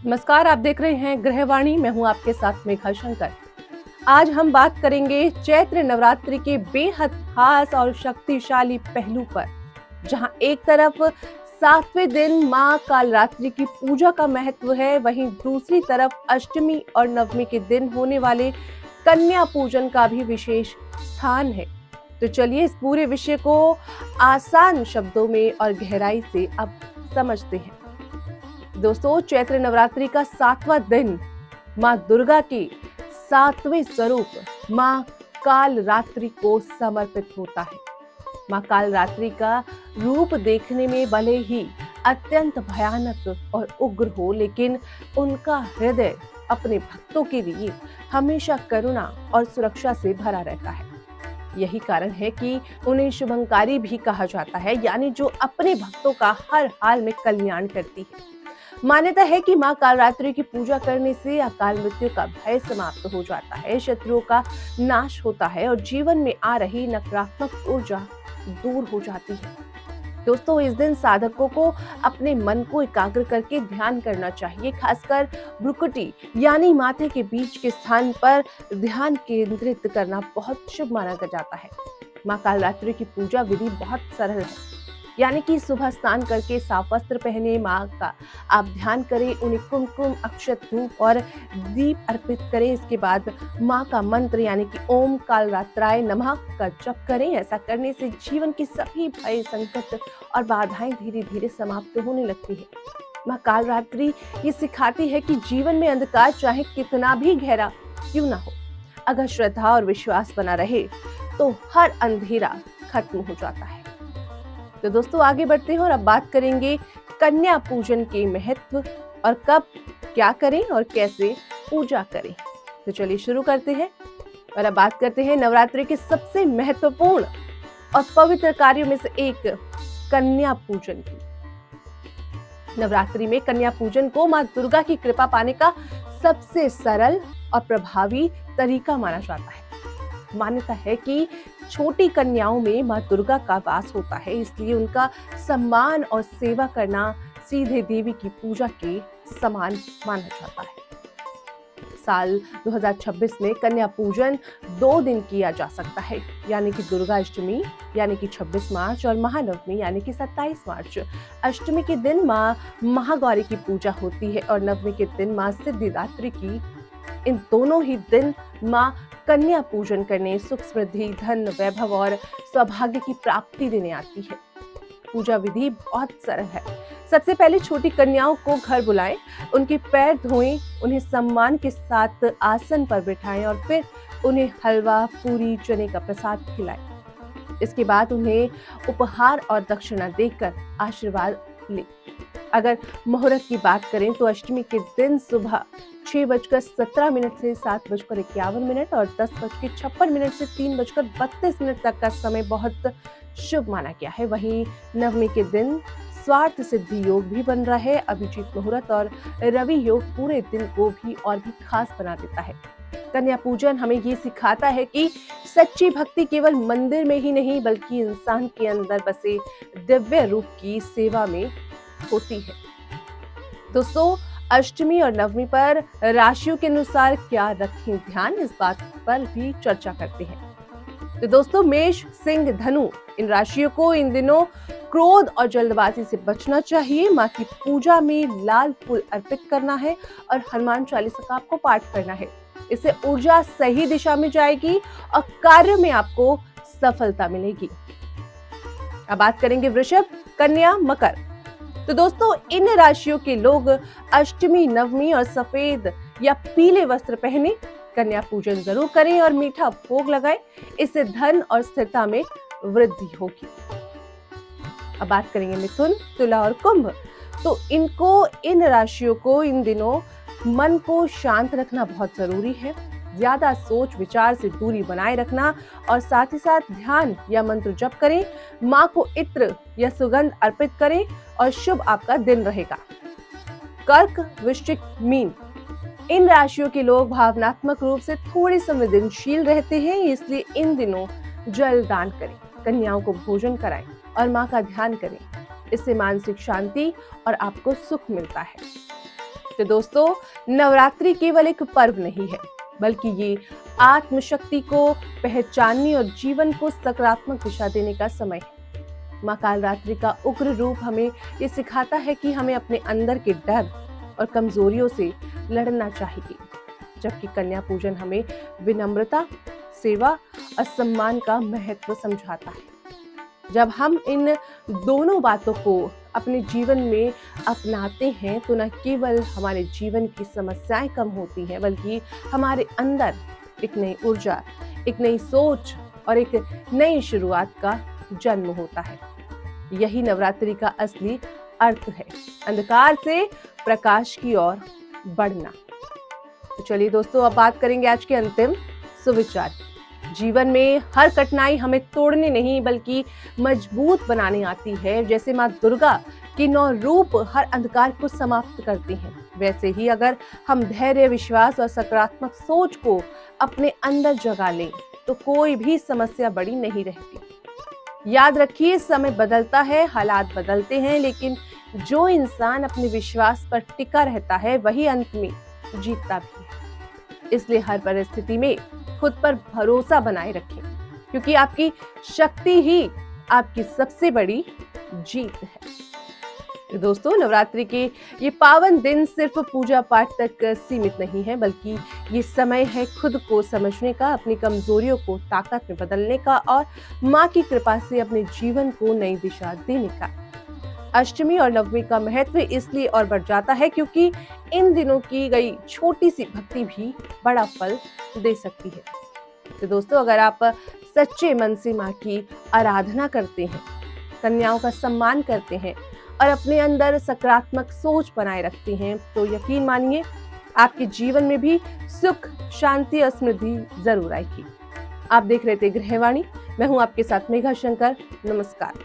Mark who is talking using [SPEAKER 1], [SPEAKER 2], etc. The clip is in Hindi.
[SPEAKER 1] नमस्कार, आप देख रहे हैं गृहवाणी। मैं हूं आपके साथ मेघा शंकर। आज हम बात करेंगे चैत्र नवरात्रि के बेहद खास और शक्तिशाली पहलू पर, जहां एक तरफ 7वें दिन मां कालरात्रि की पूजा का महत्व है, वहीं दूसरी तरफ अष्टमी और नवमी के दिन होने वाले कन्या पूजन का भी विशेष स्थान है। तो चलिए इस पूरे विषय को आसान शब्दों में और गहराई से अब समझते हैं। दोस्तों, चैत्र नवरात्रि का 7वां दिन मां दुर्गा के 7वें स्वरूप मां कालरात्रि को समर्पित होता है। मां कालरात्रि का रूप देखने में भले ही अत्यंत भयानक और उग्र हो, लेकिन उनका हृदय अपने भक्तों के लिए हमेशा करुणा और सुरक्षा से भरा रहता है। यही कारण है कि उन्हें शुभंकारी भी कहा जाता है, यानी जो अपने भक्तों का हर हाल में कल्याण करती है। मान्यता है कि मां कालरात्रि की पूजा करने से अकाल मृत्यु का भय समाप्त हो जाता है, शत्रुओं का नाश होता है और जीवन में आ रही नकारात्मक ऊर्जा दूर हो जाती है। दोस्तों, इस दिन साधकों को अपने मन को एकाग्र करके ध्यान करना चाहिए। खासकर भ्रुकुटी यानी माथे के बीच के स्थान पर ध्यान केंद्रित करना बहुत शुभ माना जाता है। मां कालरात्रि की पूजा विधि बहुत सरल है, यानी कि सुबह स्नान करके साफ वस्त्र पहने मां का आप ध्यान करें, उन्हें कुमकुम, अक्षत, धूप और दीप अर्पित करें। इसके बाद मां का मंत्र यानी कि ओम कालरात्राय नमः का जप करें। ऐसा करने से जीवन की सभी भय, संकट और बाधाएं धीरे धीरे समाप्त होने लगती है। मां कालरात्रि ये सिखाती है कि जीवन में अंधकार चाहे कितना भी गहरा क्यों ना हो, अगर श्रद्धा और विश्वास बना रहे तो हर अंधेरा खत्म हो जाता है। तो दोस्तों, आगे बढ़ते हैं और अब बात करेंगे कन्या पूजन के महत्व और कब, क्या करें और कैसे पूजा करें। तो चलिए शुरू करते हैं और अब बात करते हैं नवरात्रि के सबसे महत्वपूर्ण और पवित्र कार्यों में से एक कन्या पूजन की। नवरात्रि में कन्या पूजन को मां दुर्गा की कृपा पाने का सबसे सरल और प्रभावी तरीका माना जाता है। मान्यता है कि छोटी कन्याओं में मां दुर्गा का वास होता है, इसलिए उनका सम्मान और सेवा करना सीधे देवी की पूजा के समान माना जाता है। साल 2026 में कन्या पूजन 2 दिन किया जा सकता है, यानी कि दुर्गा अष्टमी यानी कि 26 मार्च और महानवमी यानी कि 27 मार्च। अष्टमी के दिन मां महागौरी की पूजा होती है और नवमी के दिन मां सिद्धिदात्री की। इन दोनों ही दिन मां कन्या पूजन करने, सुख, समृद्धि, धन, वैभव और सौभाग्य की प्राप्ति देने आती है। पूजा विधि बहुत सरल है। सबसे पहले छोटी कन्याओं को घर बुलाएं, उनके पैर धोएं, उन्हें सम्मान के साथ आसन पर बिठाएं और फिर उन्हें हलवा, पूरी, चने का प्रसाद खिलाएं। इसके बाद उन्हें उपहार और दक्षिणा देकर आशीर्वाद लें। अगर मुहूर्त की बात करें तो अष्टमी के दिन सुबह 6:17 से 7:51 और 10:56 से 3:32 तक का समय बहुत शुभ माना गया है। वहीं नवमी के दिन स्वार्थ सिद्धि योग भी बन रहा है। अभिजीत मुहूर्त और रवि योग पूरे दिन को भी और भी खास बना देता है। कन्या पूजन हमें ये सिखाता है कि सच्ची भक्ति केवल मंदिर में ही नहीं, बल्कि इंसान के अंदर बसे दिव्य रूप की सेवा में होती है। दोस्तों, अष्टमी और नवमी पर राशियों के अनुसार क्या रखें ध्यान, इस बात पर भी चर्चा करते हैं। तो दोस्तों, मेष, सिंह, धनु इन राशियों को इन दिनों क्रोध और जल्दबाजी से बचना चाहिए। मां की पूजा में लाल फूल अर्पित करना है और हनुमान चालीसा का आपको पाठ करना है। इससे ऊर्जा सही दिशा में जाएगी और कार्य में आपको सफलता मिलेगी। अब बात करेंगे वृषभ, कन्या, मकर। तो दोस्तों, इन राशियों के लोग अष्टमी, नवमी और सफेद या पीले वस्त्र पहने, कन्या पूजन जरूर करें और मीठा भोग लगाएं। इससे धन और स्थिरता में वृद्धि होगी। अब बात करेंगे मिथुन, तुला और कुंभ। तो इन राशियों को इन दिनों मन को शांत रखना बहुत जरूरी है। ज्यादा सोच विचार से दूरी बनाए रखना और साथ ही साथ ध्यान या मंत्र जप करें। मां को इत्र या सुगंध अर्पित करें और शुभ आपका दिन रहेगा। कर्क, वृश्चिक, मीन इन राशियों के लोग भावनात्मक रूप से थोड़े संवेदनशील रहते हैं, इसलिए इन दिनों जल दान करें, कन्याओं को भोजन कराएं और मां का ध्यान करें। इससे मानसिक शांति और आपको सुख मिलता है। तो दोस्तों, नवरात्रि केवल एक पर्व नहीं है, बल्कि ये आत्मशक्ति को पहचानने और जीवन को सकारात्मक दिशा देने का समय है। माँ कालरात्रि का उग्र रूप हमें ये सिखाता है कि हमें अपने अंदर के डर और कमजोरियों से लड़ना चाहिए, जबकि कन्या पूजन हमें विनम्रता, सेवा और सम्मान का महत्व समझाता है। जब हम इन दोनों बातों को अपने जीवन में अपनाते हैं तो न केवल हमारे जीवन की समस्याएं कम होती हैं, बल्कि हमारे अंदर एक नई ऊर्जा, एक नई सोच और एक नई शुरुआत का जन्म होता है। यही नवरात्रि का असली अर्थ है, अंधकार से प्रकाश की ओर बढ़ना। तो चलिए दोस्तों, अब बात करेंगे आज के अंतिम सुविचार। जीवन में हर कठिनाई हमें तोड़ने नहीं बल्कि मजबूत बनाने आती है। जैसे माँ दुर्गा के 9 रूप हर अंधकार को समाप्त करते हैं, वैसे ही अगर हम धैर्य, विश्वास और सकारात्मक सोच को अपने अंदर जगा लें तो कोई भी समस्या बड़ी नहीं रहती। याद रखिए, समय बदलता है, हालात बदलते हैं, लेकिन जो इंसान अपने विश्वास पर टिका रहता है वही अंत में जीतता भी है। इसलिए हर परिस्थिति में खुद पर भरोसा बनाए रखें, क्योंकि आपकी शक्ति ही आपकी सबसे बड़ी जीत है। दोस्तों, नवरात्रि के ये पावन दिन सिर्फ पूजा पाठ तक सीमित नहीं है, बल्कि ये समय है खुद को समझने का, अपनी कमजोरियों को ताकत में बदलने का और माँ की कृपा से अपने जीवन को नई दिशा देने का। अष्टमी और नवमी का महत्व इसलिए और बढ़ जाता है क्योंकि इन दिनों की गई छोटी सी भक्ति भी बड़ा फल दे सकती है। तो दोस्तों, अगर आप सच्चे मन से माँ की आराधना करते हैं, कन्याओं का सम्मान करते हैं और अपने अंदर सकारात्मक सोच बनाए रखते हैं, तो यकीन मानिए आपके जीवन में भी सुख, शांति और समृद्धि जरूर आएगी। आप देख रहे थे गृहवाणी, मैं हूं आपके साथ मेघा शंकर। नमस्कार।